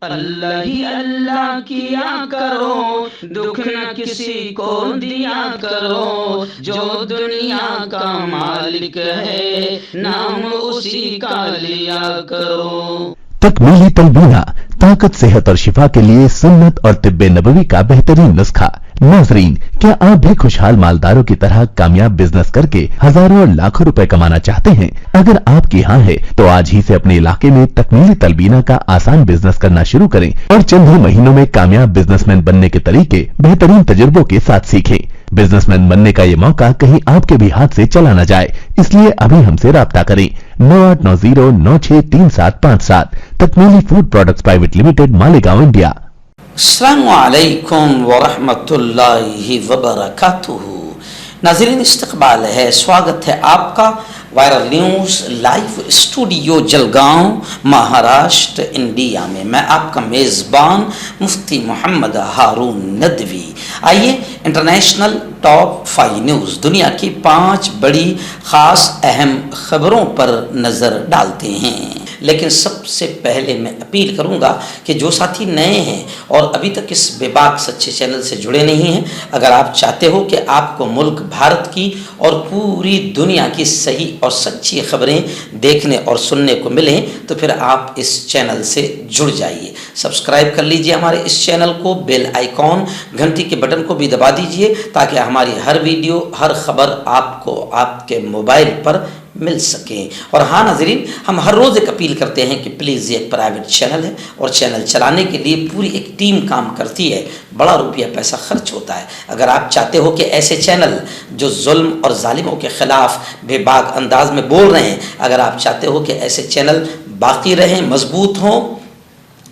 اللہ ہی اللہ کیا کرو، دکھ نہ کسی کو دیا کرو، جو دنیا کا مالک ہے نام اسی کا لیا کرو۔ تکمیلی تلبینہ، طاقت، صحت اور شفا کے لیے سنت اور طب نبوی کا بہترین نسخہ۔ ناظرین، کیا آپ بھی خوشحال مالداروں کی طرح کامیاب بزنس کر کے ہزاروں اور لاکھوں روپے کمانا چاہتے ہیں؟ اگر آپ کی ہاں ہے تو آج ہی سے اپنے علاقے میں تکمیلی تلبینہ کا آسان بزنس کرنا شروع کریں اور چند ہی مہینوں میں کامیاب بزنس مین بننے کے طریقے بہترین تجربوں کے ساتھ سیکھیں۔ بزنس مین بننے کا یہ موقع کہیں آپ کے بھی ہاتھ سے چلا نہ جائے، اس لیے ابھی ہم سے رابطہ کریں۔ 9890963757 تکمیلی food products private limited, Malegaon, India. السلام علیکم ورحمۃ اللہ وبرکاتہ۔ ناظرین، استقبال ہے، سواگت ہے آپ کا viral news live studio Jalgaon, Maharashtra, India میں۔ میں آپ کا میزبان مفتی محمد ہارون ندوی۔ آئیے انٹرنیشنل ٹاپ 5 نیوز، دنیا کی 5 بڑی خاص اہم خبروں پر نظر ڈالتے ہیں۔ لیکن سب سے پہلے میں اپیل کروں گا کہ جو ساتھی نئے ہیں اور ابھی تک اس بے باک سچے چینل سے جڑے نہیں ہیں، اگر آپ چاہتے ہو کہ آپ کو ملک بھارت کی اور پوری دنیا کی صحیح اور سچی خبریں دیکھنے اور سننے کو ملیں تو پھر آپ اس چینل سے جڑ جائیے۔ سبسکرائب کر لیجئے ہمارے اس چینل کو، بیل آئیکن گھنٹی کے بٹن کو بھی دبا دیجئے تاکہ ہماری ہر ویڈیو، ہر خبر آپ کو آپ کے موبائل پر مل سکیں۔ اور ہاں ناظرین، ہم ہر روز ایک اپیل کرتے ہیں کہ پلیز یہ ایک پرائیویٹ چینل ہے اور چینل چلانے کے لیے پوری ایک ٹیم کام کرتی ہے، بڑا روپیہ پیسہ خرچ ہوتا ہے۔ اگر آپ چاہتے ہو کہ ایسے چینل جو ظلم اور ظالموں کے خلاف بے باک انداز میں بول رہے ہیں، اگر آپ چاہتے ہو کہ ایسے چینل باقی رہیں، مضبوط ہوں،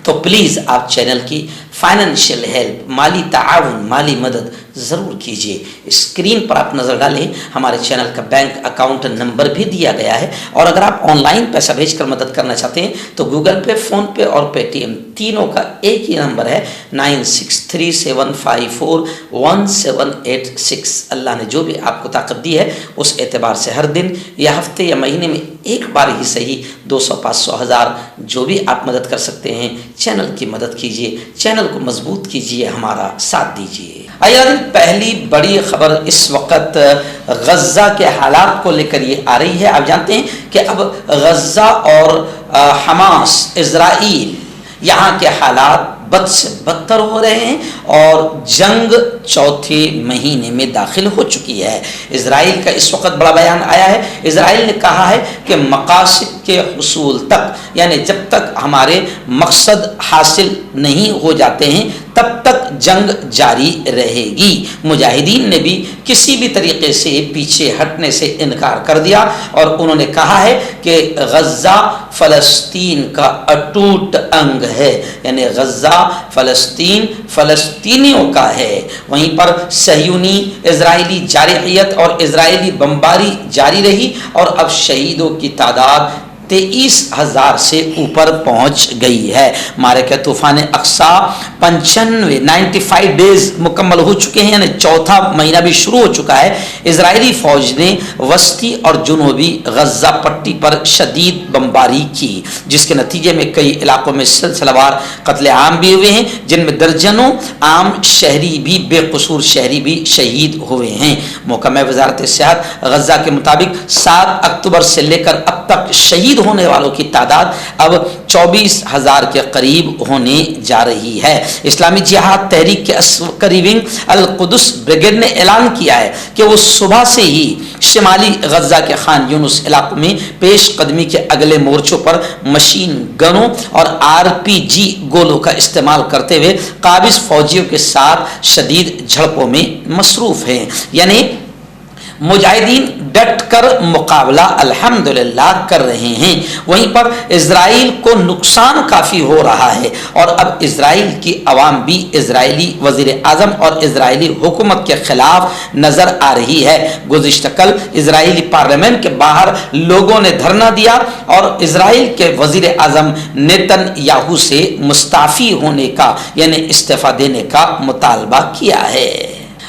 تو پلیز آپ چینل کی فائنینشیل ہیلپ، مالی تعاون، مالی مدد ضرور کیجیے۔ اسکرین پر آپ نظر ڈالیں، ہمارے چینل کا بینک اکاؤنٹ نمبر بھی دیا گیا ہے، اور اگر آپ آن لائن پیسہ بھیج کر مدد کرنا چاہتے ہیں تو گوگل پے، فون پے اور پے ٹی ایم تینوں کا ایک ہی نمبر ہے، 9637541786۔ اللہ نے جو بھی آپ کو طاقت دی ہے اس اعتبار سے ہر دن یا ہفتے یا مہینے میں ایک بار ہی صحیح 200، 500، 1000 جو بھی آپ مدد کر سکتے ہیں، چینل کی مدد کیجیے، چینل کو مضبوط کیجیے، ہمارا ساتھ دیجیے۔ آئیے پہلی بڑی خبر اس وقت غزہ کے حالات کو لے کر یہ آ رہی ہے۔ آپ جانتے ہیں کہ اب غزہ اور حماس، اسرائیل، یہاں کے حالات بد سے بدتر ہو رہے ہیں اور جنگ چوتھے مہینے میں داخل ہو چکی ہے۔ اسرائیل کا اس وقت بڑا بیان آیا ہے۔ اسرائیل نے کہا ہے کہ مقاصد کے حصول تک، یعنی جب تک ہمارے مقصد حاصل نہیں ہو جاتے ہیں تب تک جنگ جاری رہے گی۔ مجاہدین نے بھی کسی بھی طریقے سے پیچھے ہٹنے سے انکار کر دیا اور انہوں نے کہا ہے کہ غزہ فلسطین کا اٹوٹ انگ ہے، یعنی غزہ فلسطین فلسطینیوں کا ہے۔ وہیں پر صہیونی اسرائیلی جارحیت اور اسرائیلی بمباری جاری رہی اور اب شہیدوں کی تعداد 23,000 سے اوپر پہنچ گئی ہے۔ معرکہ طوفان اقصی 95 ڈیز مکمل ہو چکے ہیں، یعنی چوتھا مہینہ بھی شروع ہو چکا ہے۔ اسرائیلی فوج نے وسطی اور جنوبی غزہ پٹی پر شدید بمباری کی، جس کے نتیجے میں کئی علاقوں میں سلسلہ وار قتل عام بھی ہوئے ہیں، جن میں درجنوں عام شہری بھی، بے قصور شہری بھی شہید ہوئے ہیں۔ محکمہ وزارت صحت غزہ کے مطابق 7 اکتوبر سے لے کر اب تک شہید ہونے والوں کی تعداد اب 24,000 کے قریب ہونے جا رہی ہے۔ اسلامی جہاد تحریک کے عسکری ونگ القدس بریگیڈ نے اعلان کیا ہے کہ وہ صبح سے ہی شمالی غزہ کے خان یونس علاقوں میں پیش قدمی کے اگلے مورچوں پر مشین گنوں اور RPG گولوں کا استعمال کرتے ہوئے قابض فوجیوں کے ساتھ شدید جھڑپوں میں مصروف ہیں۔ یعنی مجاہدین ڈٹ کر مقابلہ الحمدللہ کر رہے ہیں۔ وہیں پر اسرائیل کو نقصان کافی ہو رہا ہے اور اب اسرائیل کی عوام بھی اسرائیلی وزیر اعظم اور اسرائیلی حکومت کے خلاف نظر آ رہی ہے۔ گزشتہ کل اسرائیلی پارلیمنٹ کے باہر لوگوں نے دھرنا دیا اور اسرائیل کے وزیر اعظم نیتن یاہو سے مستعفی ہونے کا، یعنی استعفیٰ دینے کا مطالبہ کیا ہے۔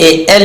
AL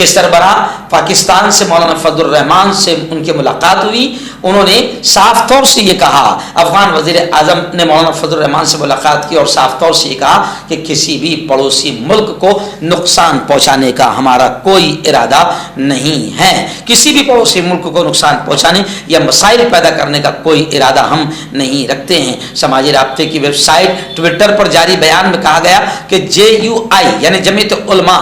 کے سربراہ پاکستان سے مولانا فضل الرحمان سے ان کی ملاقات ہوئی. انہوں نے صاف طور سے یہ کہا, افغان وزیر اعظم نے مولانا فضل الرحمان سے ملاقات کی اور صاف طور سے یہ کہا کہ کسی بھی پڑوسی ملک کو نقصان پہنچانے کا ہمارا کوئی ارادہ نہیں ہے. کسی بھی پڑوسی ملک کو نقصان پہنچانے یا مسائل پیدا کرنے کا کوئی ارادہ ہم نہیں رکھتے ہیں. سماجی رابطے کی ویب سائٹ ٹویٹر پر جاری بیان میں کہا گیا کہ JUI یعنی جمعیت علماء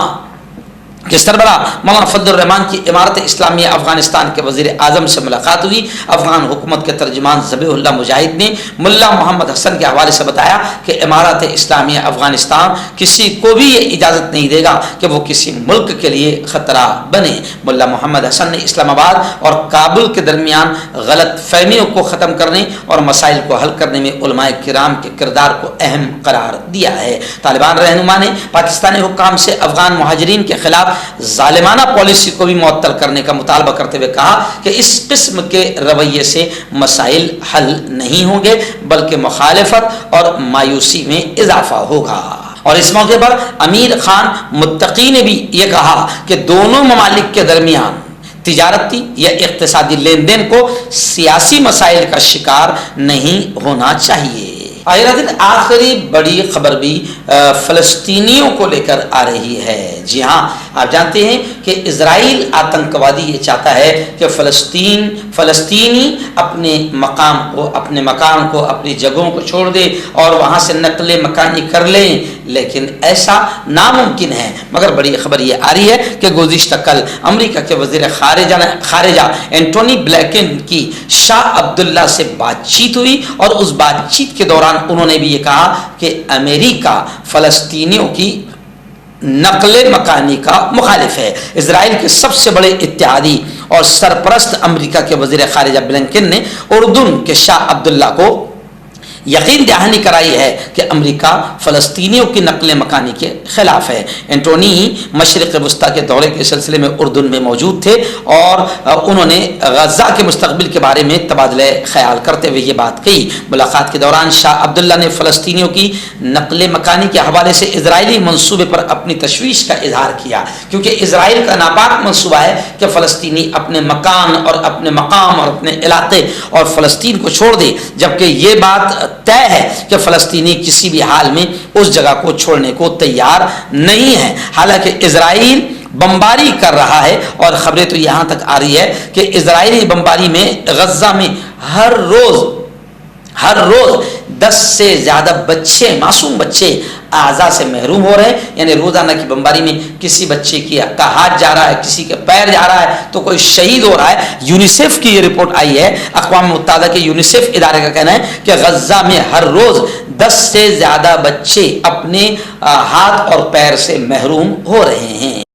کے سربراہ مولانا فضل الرحمان کی امارت اسلامیہ افغانستان کے وزیر اعظم سے ملاقات ہوئی. افغان حکومت کے ترجمان ذبیح اللہ مجاہد نے ملا محمد حسن کے حوالے سے بتایا کہ امارت اسلامیہ افغانستان کسی کو بھی یہ اجازت نہیں دے گا کہ وہ کسی ملک کے لیے خطرہ بنے. ملا محمد حسن نے اسلام آباد اور کابل کے درمیان غلط فہمیوں کو ختم کرنے اور مسائل کو حل کرنے میں علماء کرام کے کردار کو اہم قرار دیا ہے. طالبان رہنما نے پاکستانی حکام سے افغان مہاجرین کے خلاف ظالمانہ پالیسی کو بھی معطل کرنے کا مطالبہ کرتے ہوئے کہا کہ اس قسم کے رویے سے مسائل حل نہیں ہوں گے بلکہ مخالفت اور مایوسی میں اضافہ ہوگا. اور اس موقع پر امیر خان متقی نے بھی یہ کہا کہ دونوں ممالک کے درمیان تجارتی یا اقتصادی لین دین کو سیاسی مسائل کا شکار نہیں ہونا چاہیے. آخری بڑی خبر بھی فلسطینیوں کو لے کر آ رہی ہے. جی ہاں, آپ جانتے ہیں کہ اسرائیل آتنکوادی یہ چاہتا ہے کہ فلسطینی اپنے مقام کو اپنی جگہوں کو چھوڑ دے اور وہاں سے نقل مکانی کر لیں, لیکن ایسا ناممکن ہے. مگر بڑی خبر یہ آ رہی ہے کہ گزشتہ کل امریکہ کے وزیر خارجہ اینٹونی بلنکن کی شاہ عبداللہ سے بات چیت ہوئی اور اس بات چیت کے دوران انہوں نے بھی یہ کہا کہ امریکہ فلسطینیوں کی نقل مکانی کا مخالف ہے. اسرائیل کے سب سے بڑے اتحادی اور سرپرست امریکہ کے وزیر خارجہ بلنکن نے اردن کے شاہ عبداللہ کو یقین دہانی کرائی ہے کہ امریکہ فلسطینیوں کی نقل مکانی کے خلاف ہے. اینٹونی مشرق وسطیٰ کے دورے کے سلسلے میں اردن میں موجود تھے اور انہوں نے غزہ کے مستقبل کے بارے میں تبادلہ خیال کرتے ہوئے یہ بات کہی. ملاقات کے دوران شاہ عبداللہ نے فلسطینیوں کی نقل مکانی کے حوالے سے اسرائیلی منصوبے پر اپنی تشویش کا اظہار کیا, کیونکہ اسرائیل کا ناپاک منصوبہ ہے کہ فلسطینی اپنے مکان اور اپنے مقام اور اپنے علاقے اور فلسطین کو چھوڑ دے, جبکہ یہ بات طے ہے کہ فلسطینی کسی بھی حال میں اس جگہ کو چھوڑنے کو تیار نہیں ہے. حالانکہ اسرائیل بمباری کر رہا ہے اور خبریں تو یہاں تک آ رہی ہے کہ اسرائیلی بمباری میں غزہ میں ہر روز 10 سے زیادہ بچے, معصوم بچے اعضاء سے محروم ہو رہے ہیں. یعنی روزانہ کی بمباری میں کسی بچے کا ہاتھ جا رہا ہے, کسی کا پیر جا رہا ہے, تو کوئی شہید ہو رہا ہے. یونیسیف کی یہ رپورٹ آئی ہے, اقوام متحدہ کے یونیسیف ادارے کا کہنا ہے کہ غزہ میں ہر روز 10 سے زیادہ بچے اپنے ہاتھ اور پیر سے محروم ہو رہے ہیں.